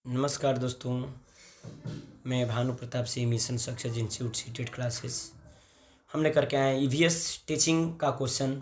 नमस्कार दोस्तों, मैं Bhanu Pratap Singh mission success institute seated classes हम लेकर के आए ईवीएस टीचिंग का क्वेश्चन।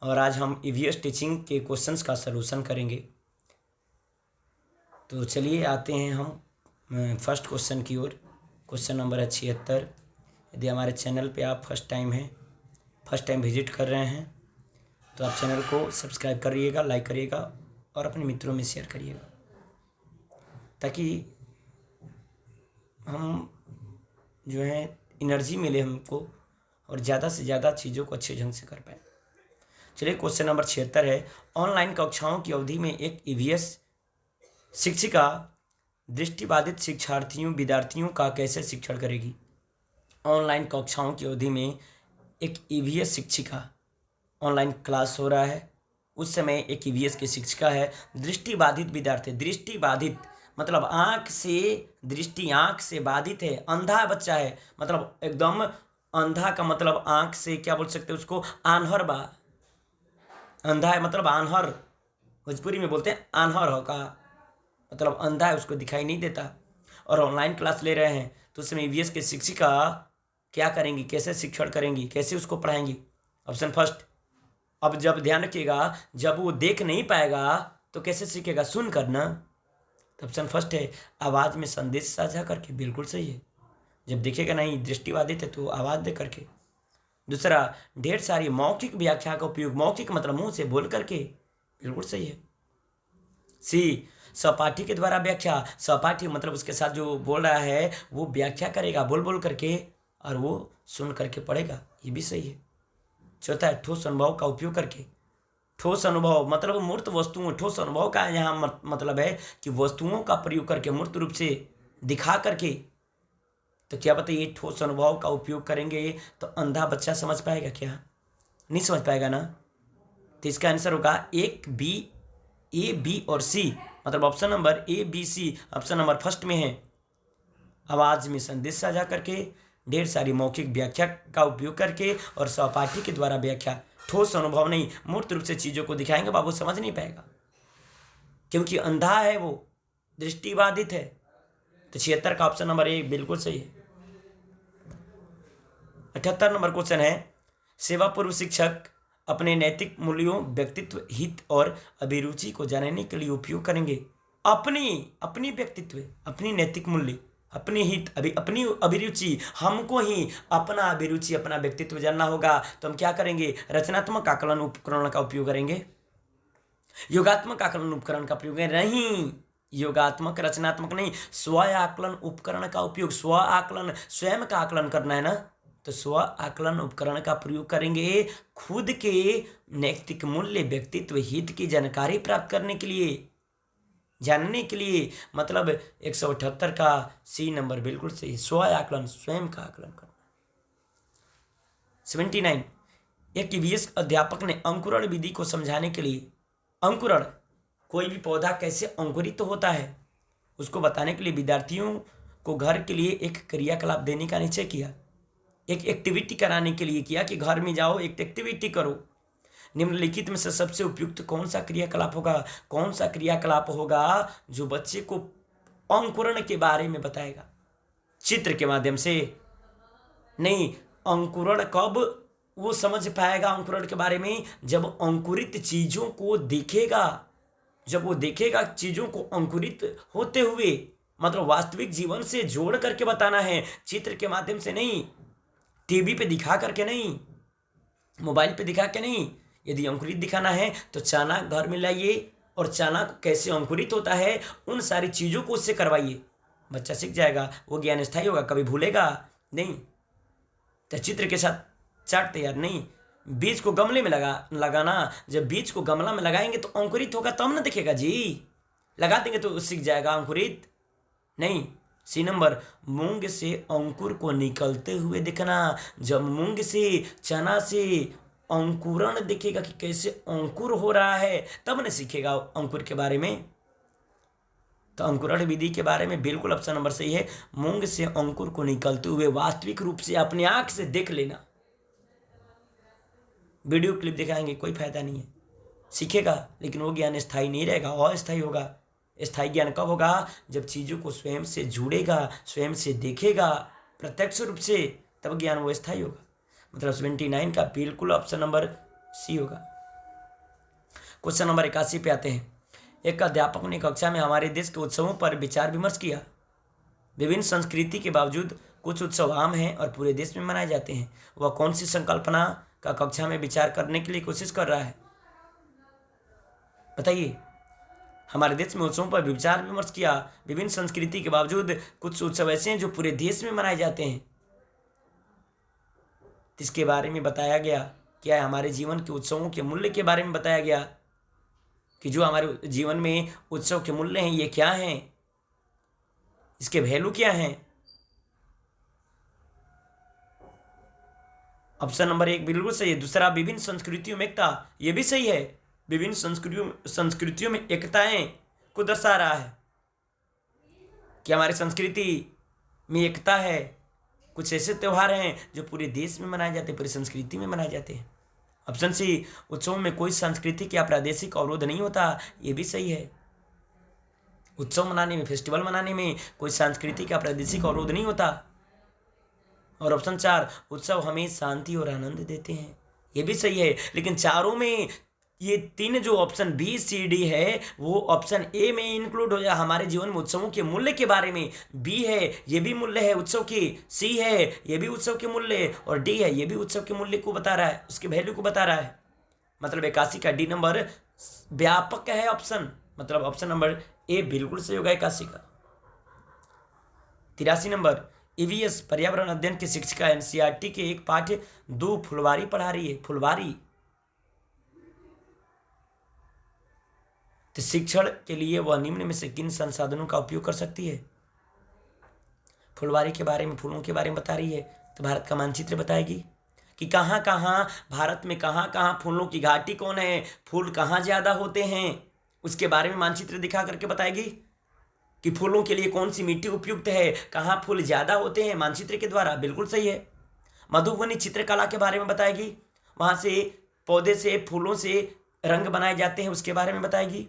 और आज हम ईवीएस टीचिंग के क्वेश्चंस का सलूशन करेंगे। तो चलिए आते हैं हम फर्स्ट क्वेश्चन की ओर। क्वेश्चन नंबर है 76। यदि हमारे चैनल पे आप फर्स्ट टाइम विजिट कर रहे हैं तो आप चैनल को सब्सक्राइब करिएगा, लाइक करिएगा और अपने मित्रों में शेयर करिएगा, ताकि हम जो है एनर्जी मिले हमको और ज़्यादा से ज़्यादा चीज़ों को अच्छे ढंग से कर पाए। चलिए क्वेश्चन नंबर 76 है। ऑनलाइन कक्षाओं की अवधि में एक ईवीएस शिक्षिका दृष्टिबाधित विद्यार्थियों का कैसे शिक्षण करेगी। ऑनलाइन कक्षाओं की अवधि में एक ईवीएस शिक्षिका, ऑनलाइन क्लास हो रहा है, उस समय एक ईवीएस की शिक्षिका है, दृष्टिबाधित विद्यार्थी, दृष्टिबाधित मतलब आँख से बाधित है, अंधा बच्चा है, मतलब एकदम अंधा का मतलब आँख से क्या बोल सकते हैं उसको, आन्हर बा। अंधा है मतलब आन्हर, भोजपुरी में बोलते हैं आन्हर हो का मतलब अंधा है, उसको दिखाई नहीं देता। और ऑनलाइन क्लास ले रहे हैं तो उसमें ईवीएस की शिक्षिका क्या करेंगी, कैसे शिक्षण करेंगी, कैसे उसको पढ़ाएंगी। Option first. अब जब ध्यान रखिएगा, जब वो देख नहीं पाएगा तो कैसे सीखेगा, सुन कर ना। ऑप्शन फर्स्ट है आवाज़ में संदेश साझा करके, बिल्कुल सही है। जब दिखेगा नहीं, दृष्टिबाधित है तो आवाज़ दे करके। दूसरा, ढेर सारी मौखिक व्याख्या का उपयोग, मौखिक मतलब मुंह से बोल करके, बिल्कुल सही है। सी, सहपाठी के द्वारा व्याख्या, सहपाठी मतलब उसके साथ जो बोल रहा है वो व्याख्या करेगा बोल बोल करके और वो सुन करके पढ़ेगा, ये भी सही है। चौथा है ठोस अनुभव का उपयोग करके। ठोस अनुभव मतलब मूर्त वस्तुओं, ठोस अनुभव का यहाँ मतलब है कि वस्तुओं का प्रयोग करके मूर्त रूप से दिखा करके। तो क्या बताइए, ठोस अनुभव का उपयोग करेंगे तो अंधा बच्चा समझ पाएगा क्या, नहीं समझ पाएगा ना। तो इसका आंसर होगा एक बी, ए बी और सी, मतलब option number A B C option number first में है। आवाज़ में संदेश साझा करके, ढेर सारी मौखिक व्याख्या का उपयोग करके और सहपाठी के द्वारा व्याख्या। ठोस अनुभव नहीं, मूर्त रूप से चीज़ों को दिखाएंगे, बाबू समझ नहीं पाएगा क्योंकि अंधा है, वो दृष्टिबाधित है। तो 76 का ऑप्शन नंबर ए बिल्कुल सही है। 78 नंबर क्वेश्चन है, सेवा पूर्व शिक्षक अपने नैतिक मूल्यों, व्यक्तित्व, हित और अभिरुचि को जानने के लिए उपयोग करेंगे। अपनी व्यक्तित्व, अपनी नैतिक मूल्य, अपनी हित, अपनी अभिरुचि, हमको ही अपना अभिरुचि, अपना व्यक्तित्व जानना होगा। तो हम क्या करेंगे, रचनात्मक आकलन उपकरण का उपयोग करेंगे। योगात्मक आकलन उपकरण का प्रयोग नहीं, योगात्मक रचनात्मक नहीं, स्व आकलन उपकरण का उपयोग। स्व आकलन, स्वयं का आकलन करना है ना, तो स्व आकलन उपकरण का प्रयोग करेंगे खुद के नैतिक मूल्य, व्यक्तित्व, हित की जानकारी प्राप्त करने के लिए, जानने के लिए। मतलब 178 का सी नंबर बिल्कुल सही, स्व आकलन, स्वयं का आकलन करना। 79, एक ईवीएस अध्यापक ने अंकुरण विधि को समझाने के लिए, अंकुरण, कोई भी पौधा कैसे अंकुरित तो होता है, उसको बताने के लिए विद्यार्थियों को घर के लिए एक क्रियाकलाप देने का निश्चय किया। एक एक्टिविटी कराने के लिए किया कि घर में जाओ एक एक्टिविटी करो। निम्नलिखित में से सबसे उपयुक्त कौन सा क्रियाकलाप होगा, कौन सा क्रियाकलाप होगा जो बच्चे को अंकुरण के बारे में बताएगा। चित्र के माध्यम से नहीं, अंकुरण कब वो समझ पाएगा अंकुरण के बारे में, जब अंकुरित चीजों को देखेगा, जब वो देखेगा चीजों को अंकुरित होते हुए, मतलब वास्तविक जीवन से जोड़ करके बताना है, चित्र के माध्यम से नहीं, टीवी पे दिखा करके नहीं, मोबाइल पे दिखा के नहीं। यदि अंकुरित दिखाना है तो चना घर में लाइए और चना कैसे अंकुरित होता है उन सारी चीज़ों को उससे करवाइए, बच्चा सीख जाएगा, वो ज्ञान स्थायी होगा, कभी भूलेगा नहीं। तो चित्र के साथ चार्ट तैयार नहीं, बीज को गमले में लगाना, जब बीज को गमला में लगाएंगे तो अंकुरित होगा तब ना दिखेगा जी, लगा देंगे तो सीख जाएगा अंकुरित नहीं। सी नंबर, मूंग से अंकुर को निकलते हुए दिखना, जब मूंग से, चना से अंकुरण दिखेगा कि कैसे अंकुर हो रहा है तब न सीखेगा अंकुर के बारे में। तो अंकुरण विधि के बारे में बिल्कुल ऑप्शन नंबर सही है, मूंग से अंकुर को निकलते हुए वास्तविक रूप से अपने आंख से देख लेना। वीडियो क्लिप दिखाएंगे कोई फायदा नहीं है, सीखेगा लेकिन वो ज्ञान स्थायी नहीं रहेगा, अस्थायी होगा। स्थायी ज्ञान कब होगा? जब चीज़ों को स्वयं से जुड़ेगा, स्वयं से देखेगा प्रत्यक्ष रूप से, तब ज्ञान वो स्थायी होगा। मतलब 79 का बिल्कुल ऑप्शन नंबर सी होगा। क्वेश्चन नंबर 81 पे आते हैं। एक अध्यापक ने कक्षा में हमारे देश के उत्सवों पर विचार विमर्श किया। विभिन्न संस्कृति के बावजूद कुछ उत्सव आम हैं और पूरे देश में मनाए जाते हैं। वह कौन सी संकल्पना का कक्षा में विचार करने के लिए कोशिश कर रहा है? बताइए। हमारे देश में उत्सवों पर विचार विमर्श किया। विभिन्न संस्कृति के बावजूद कुछ उत्सव ऐसे हैं जो पूरे देश में मनाए जाते हैं। इसके बारे में बताया गया। क्या है? हमारे जीवन के उत्सवों के मूल्य के बारे में बताया गया कि जो हमारे जीवन में उत्सव के मूल्य हैं ये क्या हैं, इसके वैल्यू क्या हैं। ऑप्शन नंबर 1 बिल्कुल सही है। दूसरा, विभिन्न संस्कृतियों में एकता, ये भी सही है। विभिन्न संस्कृतियों में एकताएं को दर्शा रहा है कि हमारी संस्कृति में एकता है। कुछ ऐसे त्यौहार हैं जो पूरे देश में मनाए जाते हैं, पूरी संस्कृति में मनाए जाते हैं। ऑप्शन सी, उत्सवों में कोई सांस्कृतिक या प्रादेशिक अवरोध नहीं होता, ये भी सही है। उत्सव मनाने में, फेस्टिवल मनाने में कोई सांस्कृतिक या प्रादेशिक अवरोध नहीं होता। और ऑप्शन 4, उत्सव हमें शांति और आनंद देते हैं, ये भी सही है। लेकिन चारों में ये 3 जो ऑप्शन बी सी डी है वो ऑप्शन ए में इंक्लूड हो जाए। हमारे जीवन में उत्सवों के मूल्य के बारे में बी है, ये भी मूल्य है उत्सव की। सी है, ये भी उत्सव के मूल्य है। और डी है, ये भी उत्सव के मूल्य को बता रहा है, उसके वैल्यू को बता रहा है। मतलब 81 का डी नंबर व्यापक है ऑप्शन। मतलब ऑप्शन नंबर ए बिल्कुल सही होगा 81 का। 83 नंबर, ईवीएस पर्यावरण अध्ययन की शिक्षिका एनसीईआरटी के एक पाठ्य 2 फुलवारी पढ़ा रही है। फुलवारी तो शिक्षण के लिए वह निम्न में से किन संसाधनों का उपयोग कर सकती है? फुलवारी के बारे में, फूलों के बारे में बता रही है, तो भारत का मानचित्र बताएगी कि कहाँ कहाँ भारत में कहाँ कहाँ फूलों की घाटी कौन है, फूल कहाँ ज़्यादा होते हैं, उसके बारे में मानचित्र दिखा करके बताएगी कि फूलों के लिए कौन सी मिट्टी उपयुक्त है, कहाँ फूल ज़्यादा होते हैं, मानचित्र के द्वारा। बिल्कुल सही है। मधुबनी चित्रकला के बारे में बताएगी, वहाँ से पौधे से, फूलों से रंग बनाए जाते हैं, उसके बारे में बताएगी।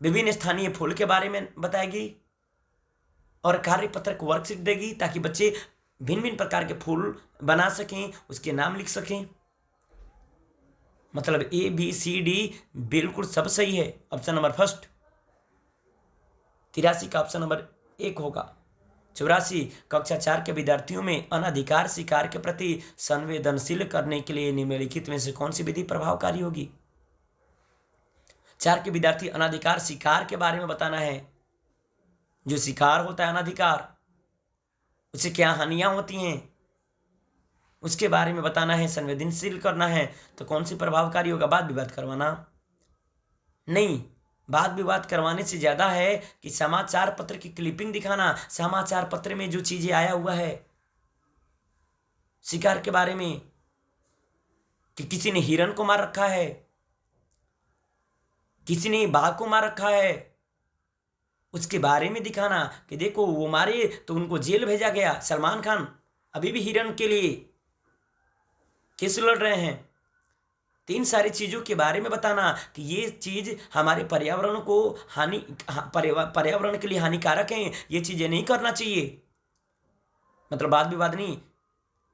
विभिन्न स्थानीय फूल के बारे में बताएगी और कार्यपत्रक वर्कशीट देगी ताकि बच्चे भिन्न भिन्न प्रकार के फूल बना सकें, उसके नाम लिख सकें। मतलब ए बी सी डी बिल्कुल सब सही है। ऑप्शन नंबर फर्स्ट 83 का ऑप्शन नंबर 1 होगा। 84, कक्षा 4 के विद्यार्थियों में अनाधिकार शिकार के प्रति संवेदनशील करने के लिए निम्नलिखित में से कौन सी विधि प्रभावकारी होगी? 4 के विद्यार्थी अनाधिकार शिकार के बारे में बताना है। जो शिकार होता है अनाधिकार, उससे क्या हानियां होती हैं, उसके बारे में बताना है, संवेदनशील करना है। तो कौन सी प्रभावकारी होगा? वाद विवाद करवाना नहीं। वाद विवाद करवाने से ज़्यादा है कि समाचार पत्र की क्लिपिंग दिखाना, समाचार पत्र में जो चीज़ें आया हुआ है शिकार के बारे में, कि किसी ने हिरण को मार रखा है, किसी ने बाघ को मार रखा है, उसके बारे में दिखाना कि देखो वो मारे तो उनको जेल भेजा गया। सलमान खान अभी भी हिरण के लिए केस लड़ रहे हैं। तो इन सारी चीज़ों के बारे में बताना कि ये चीज़ हमारे पर्यावरण को पर्यावरण के लिए हानिकारक है, ये चीज़ें नहीं करना चाहिए। मतलब वाद विवाद नहीं,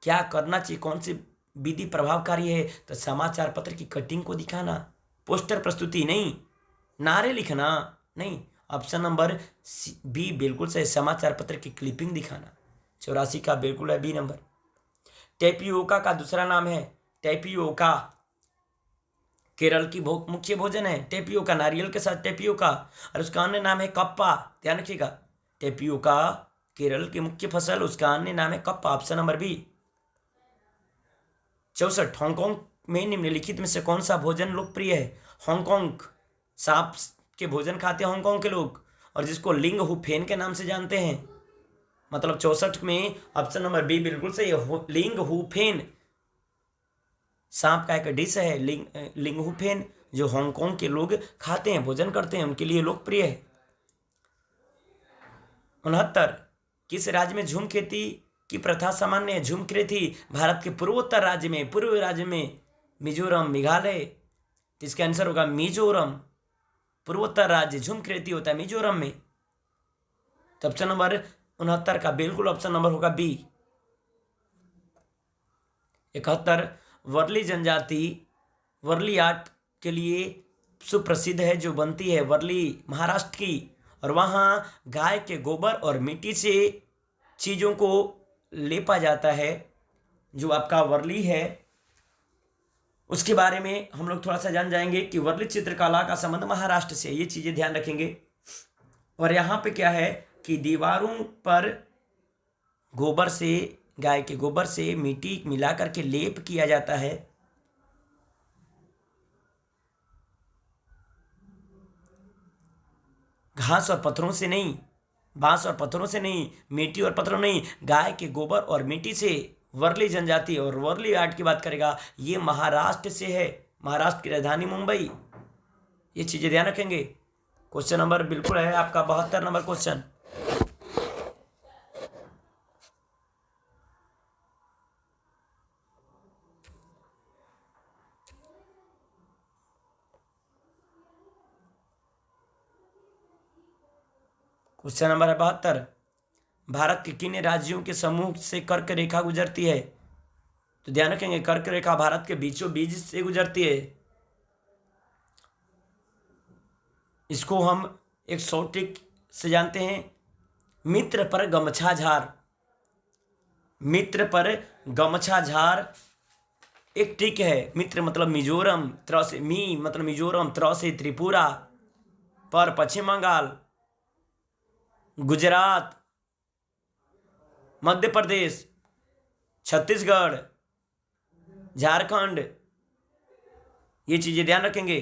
क्या करना चाहिए, कौन सी विधि प्रभावकारी है? तो समाचार पत्र की कटिंग को दिखाना, पोस्टर प्रस्तुति नहीं, नारे लिखना नहीं। ऑप्शन नंबर बी बिल्कुल सही, समाचार पत्र की क्लिपिंग दिखाना। 84 का बिल्कुल है बी नंबर। टेपियोका का दूसरा नाम है टेपियोका। केरल की मुख्य भोजन है टेपियोका, नारियल के साथ टेपियोका। और उसका अन्य नाम है कप्पा। ध्यान रखिएगा, टेपियोका केरल की मुख्य फसल, उसका अन्य नाम है kappa. Option number B. 64, Hong Kong में निम्नलिखित में से कौन सा भोजन लोकप्रिय है? हांगकांग सांप के भोजन खाते हैं हांगकांग के लोग, और जिसको लिंग हुफेन के नाम से जानते हैं। मतलब 64 में ऑप्शन नंबर बी बिल्कुल सही है। लिंग हुफेन सांप का एक डिश है, लिंग हुफेन, जो हांगकांग के लोग खाते हैं, भोजन करते हैं, उनके लिए लोकप्रिय है। 69, किस राज्य में झूम खेती की प्रथा सामान्य है? झूम खेती भारत के पूर्वोत्तर राज्य में, पूर्वी राज्य में, मिजोरम, मेघालय। इसका आंसर होगा मिजोरम। पूर्वोत्तर राज्य झुमकृति होता है मिजोरम में। तो ऑप्शन नंबर 69 का बिल्कुल ऑप्शन नंबर होगा बी। 71 वर्ली जनजाति वर्ली आर्ट के लिए सुप्रसिद्ध है, जो बनती है वर्ली महाराष्ट्र की, और वहाँ गाय के गोबर और मिट्टी से चीज़ों को लेपा जाता है। जो आपका वर्ली है उसके बारे में हम लोग थोड़ा सा जान जाएंगे कि वर्ली चित्रकला का संबंध महाराष्ट्र से, ये चीज़ें ध्यान रखेंगे। और यहाँ पे क्या है कि दीवारों पर गोबर से, गाय के गोबर से मिट्टी मिला करके लेप किया जाता है। घास और पत्थरों से नहीं, बांस और पत्थरों से नहीं, मिट्टी और पत्थरों नहीं, गाय के गोबर और मिट्टी से वर्ली जनजाति और वर्ली आर्ट की बात करेगा, ये महाराष्ट्र से है, महाराष्ट्र की राजधानी मुंबई। ये चीज़ें ध्यान रखेंगे। क्वेश्चन नंबर बिल्कुल है आपका 72 नंबर क्वेश्चन। क्वेश्चन नंबर है 72। भारत के किन राज्यों के समूह से कर्क रेखा गुजरती है? तो ध्यान रखेंगे कर्क रेखा भारत के बीचों बीच से गुजरती है। इसको हम एक शॉर्ट ट्रिक से जानते हैं, मित्र पर गमछा झार। मित्र पर गमछा झार एक ट्रिक है। मित्र मतलब मिजोरम, त्र से मी मतलब मिजोरम, त्र से त्रिपुरा, पर पश्चिम बंगाल, गुजरात, मध्य प्रदेश, छत्तीसगढ़, झारखंड, ये चीजें ध्यान रखेंगे।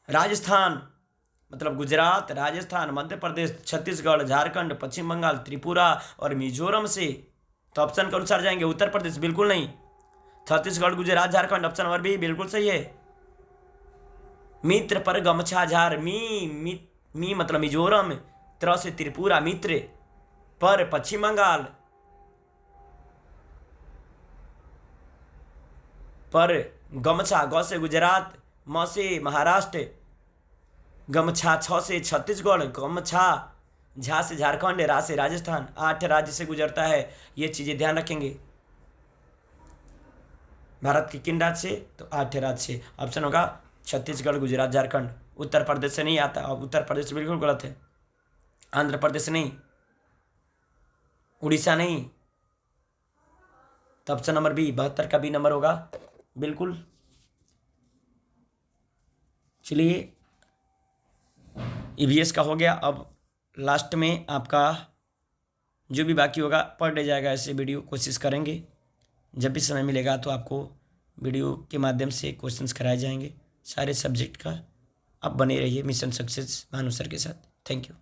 राजस्थान मतलब गुजरात, राजस्थान, मध्य प्रदेश, छत्तीसगढ़, झारखंड, पश्चिम बंगाल, त्रिपुरा और मिजोरम से। तो ऑप्शन के अनुसार जाएंगे। उत्तर प्रदेश बिल्कुल नहीं, Chhattisgarh, Gujarat, Jharkhand, option number B बिल्कुल सही है। मित्र पर गमछा झार, मी मतलब मिजोरम, त्र से त्रिपुरा, मित्र, पर पश्चिम बंगाल, पर गमछा, ग से गुजरात, म से महाराष्ट्र, गमछा, छ से छत्तीसगढ़, गमछा, झा से झारखंड, रा से राजस्थान। 8 राज्य से गुजरता है, ये चीजें ध्यान रखेंगे। भारत के किन राज्य से? तो 8 राज्य से। ऑप्शन होगा छत्तीसगढ़, गुजरात, झारखंड। उत्तर प्रदेश से नहीं आता, अब उत्तर प्रदेश बिल्कुल गलत है। आंध्र प्रदेश नहीं, उड़ीसा नहीं। तो ऑप्शन नंबर बी 72 का बी नंबर होगा बिल्कुल। चलिए ईवीएस का हो गया। अब लास्ट में आपका जो भी बाकी होगा पर डे जाएगा। ऐसे वीडियो कोशिश करेंगे, जब भी समय मिलेगा तो आपको वीडियो के माध्यम से क्वेश्चंस कराए जाएंगे सारे सब्जेक्ट का। आप बने रहिए मिशन सक्सेस भानु सर के साथ। Thank you.